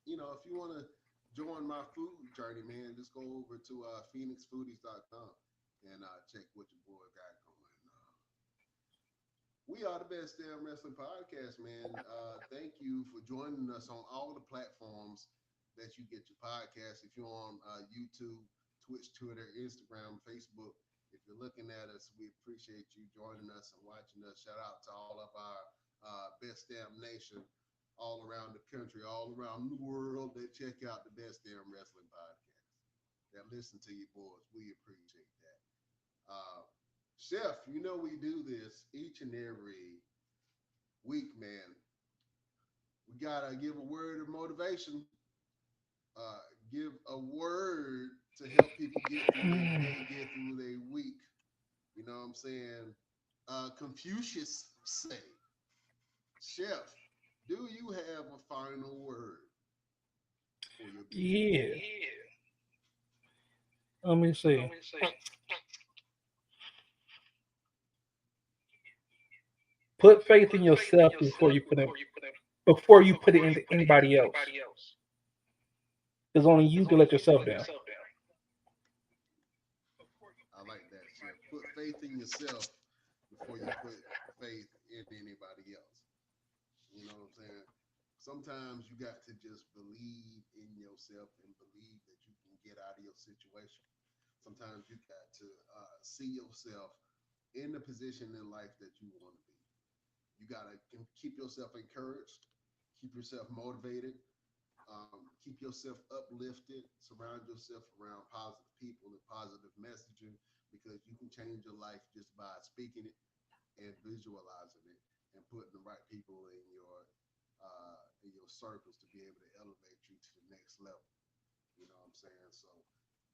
you know, if you want to join my food journey, man, just go over to phoenixfoodies.com and check what your boy got going. We are the Best Damn Wrestling Podcast, man. Thank you for joining us on all the platforms that you get your podcast. If you're on YouTube, Twitch, Twitter, Instagram, Facebook, if you're looking at us, we appreciate you joining us and watching us. Shout out to all of our Best Damn Nation all around the country, all around the world that check out the Best Damn Wrestling Podcast, that listen to you boys. We appreciate that. Chef, you know we do this each and every week, man. We gotta give a word of motivation. Give a word to help people get through their day, get through their week. You know what I'm saying? Confucius say, Chef, do you have a final word for your people? Yeah. Let me see. Put faith in yourself before you put it into anybody else. It's only you to let yourself down. I like that, Chef. Put faith in yourself before you put faith in anybody else. You know what I'm saying? Sometimes you got to just believe in yourself and believe that you can get out of your situation. Sometimes you got to see yourself in the position in life that you want to be. You got to keep yourself encouraged, keep yourself motivated, keep yourself uplifted, surround yourself around positive people and positive messaging, because you can change your life just by speaking it and visualizing it and putting the right people in your circles to be able to elevate you to the next level. You know what I'm saying? So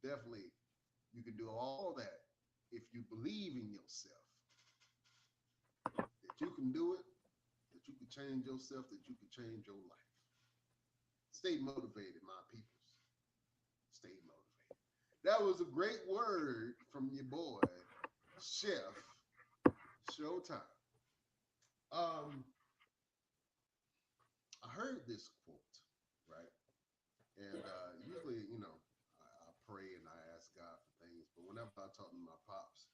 definitely you can do all that if you believe in yourself, that you can do it, that you can change yourself, that you can change your life. Stay motivated, my peoples. Stay motivated. That was a great word from your boy, Chef Showtime. I heard this quote, right? And usually, you know, I pray and I ask God for things, but whenever I talk to my pops,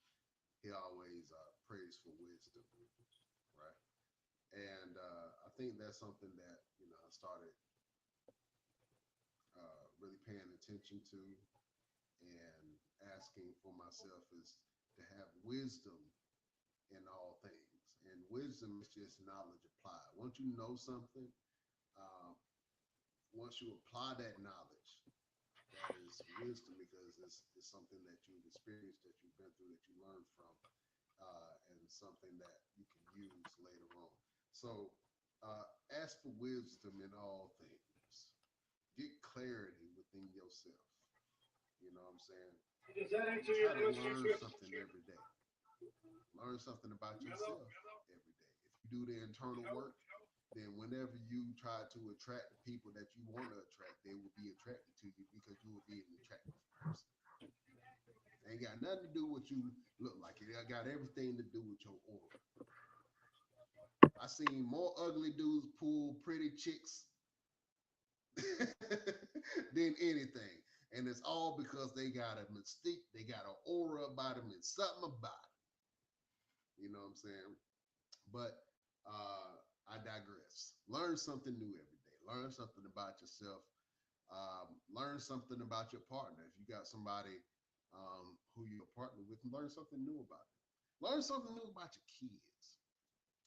he always prays for wisdom, right? And I think that's something that, you know, I started really paying attention to and asking for myself is to have wisdom in all things. And wisdom is just knowledge applied. Once you know something, once you apply that knowledge, that is wisdom because it's something that you've experienced, that you've been through, that you learned from, and something that you can use later on. So ask for wisdom in all things. Get clarity within yourself. You know what I'm saying? Try to learn something every day. Learn something about yourself every day. If you do the internal work, then whenever you try to attract the people that you want to attract, they will be attracted to you because you will be an attractive person. Ain't got nothing to do with what you look like. It got everything to do with your aura. I seen more ugly dudes pull pretty chicks than anything. And it's all because they got a mystique, they got an aura about them and something about it. You know what I'm saying? But I digress. Learn something new every day. Learn something about yourself. Learn something about your partner. If you got somebody who you're partnered with, learn something new about them. Learn something new about your kids.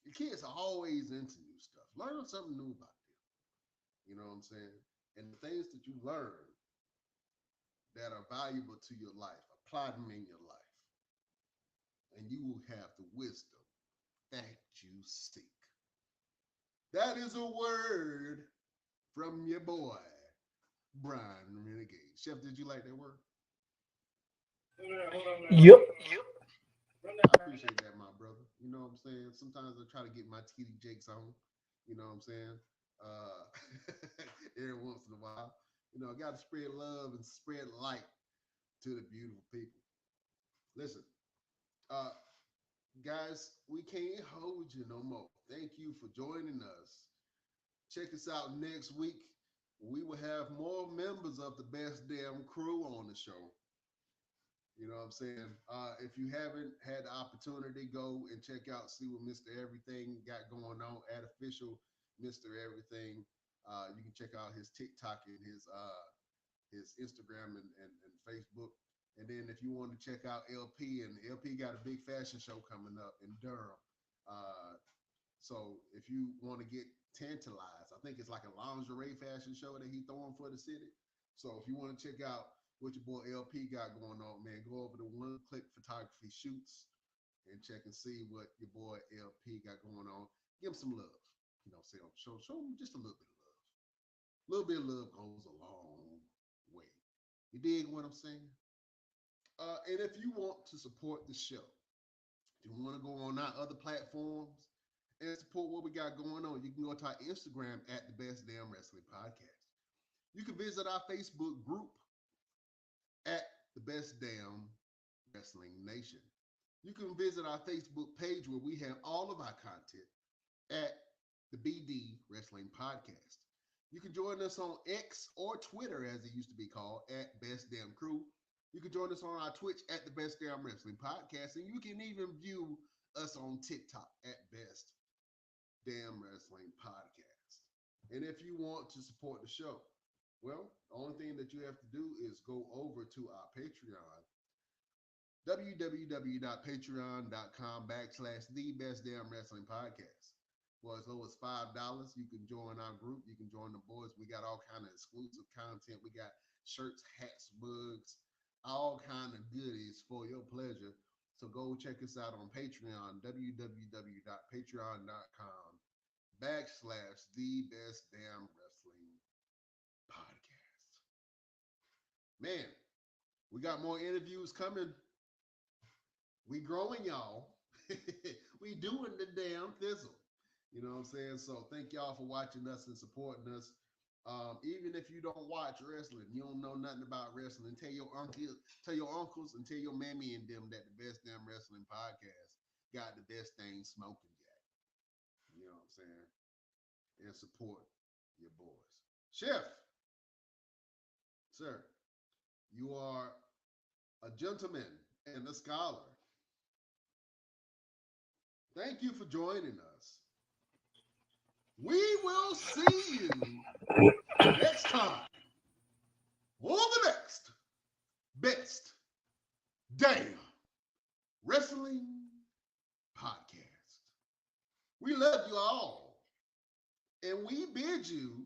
Your kids are always into new stuff. Learn something new about them. You know what I'm saying? And the things that you learn that are valuable to your life, apply them in your life. And you will have the wisdom that you seek. That is a word from your boy, Brian Renegade. Chef, did you like that word? Yep. I appreciate that, my brother. You know what I'm saying? Sometimes I try to get my TD Jakes on. You know what I'm saying? Every once in a while. You know, I got to spread love and spread light to the beautiful people. Listen, guys, we can't hold you no more. Thank you for joining us. Check us out next week. We will have more members of the Best Damn Crew on the show. You know what I'm saying? If you haven't had the opportunity, go and check out, see what Mr. Everything got going on at official Mr. Everything. You can check out his TikTok and his Instagram and Facebook. And then if you want to check out LP, and LP got a big fashion show coming up in Durham. So if you want to get tantalized, I think it's like a lingerie fashion show that he's throwing for the city. So if you want to check out what your boy LP got going on, man, go over to One Click Photography Shoots and check and see what your boy LP got going on. Give him some love. You know, show him just a little bit of love. A little bit of love goes a long way. You dig what I'm saying? And if you want to support the show, if you want to go on our other platforms and support what we got going on, you can go to our Instagram at the Best Damn Wrestling Podcast. You can visit our Facebook group at the Best Damn Wrestling Nation. You can visit our Facebook page where we have all of our content at the BD Wrestling Podcast. You can join us on X or Twitter, as it used to be called, at Best Damn Crew. You can join us on our Twitch at the Best Damn Wrestling Podcast, and you can even view us on TikTok at Best Damn Wrestling Podcast. And if you want to support the show, well, the only thing that you have to do is go over to our Patreon, www.patreon.com/thebestdamnwrestlingpodcast. For as low as $5, you can join our group. You can join the boys. We got all kind of exclusive content. We got shirts, hats, mugs, all kind of goodies for your pleasure. So go check us out on Patreon, www.patreon.com/thebestdamnwrestlingpodcast. Man, we got more interviews coming. We growing, y'all. We doing the damn thistle. You know what I'm saying? So thank y'all for watching us and supporting us. Even if you don't watch wrestling, you don't know nothing about wrestling, tell your uncles and tell your mammy and them that the Best Damn Wrestling Podcast got the best thing smoking, Jack. You know what I'm saying? And support your boys. Chef, sir, you are a gentleman and a scholar. Thank you for joining us. We will see you next time on the next Best Damn Wrestling Podcast. We love you all. and we bid you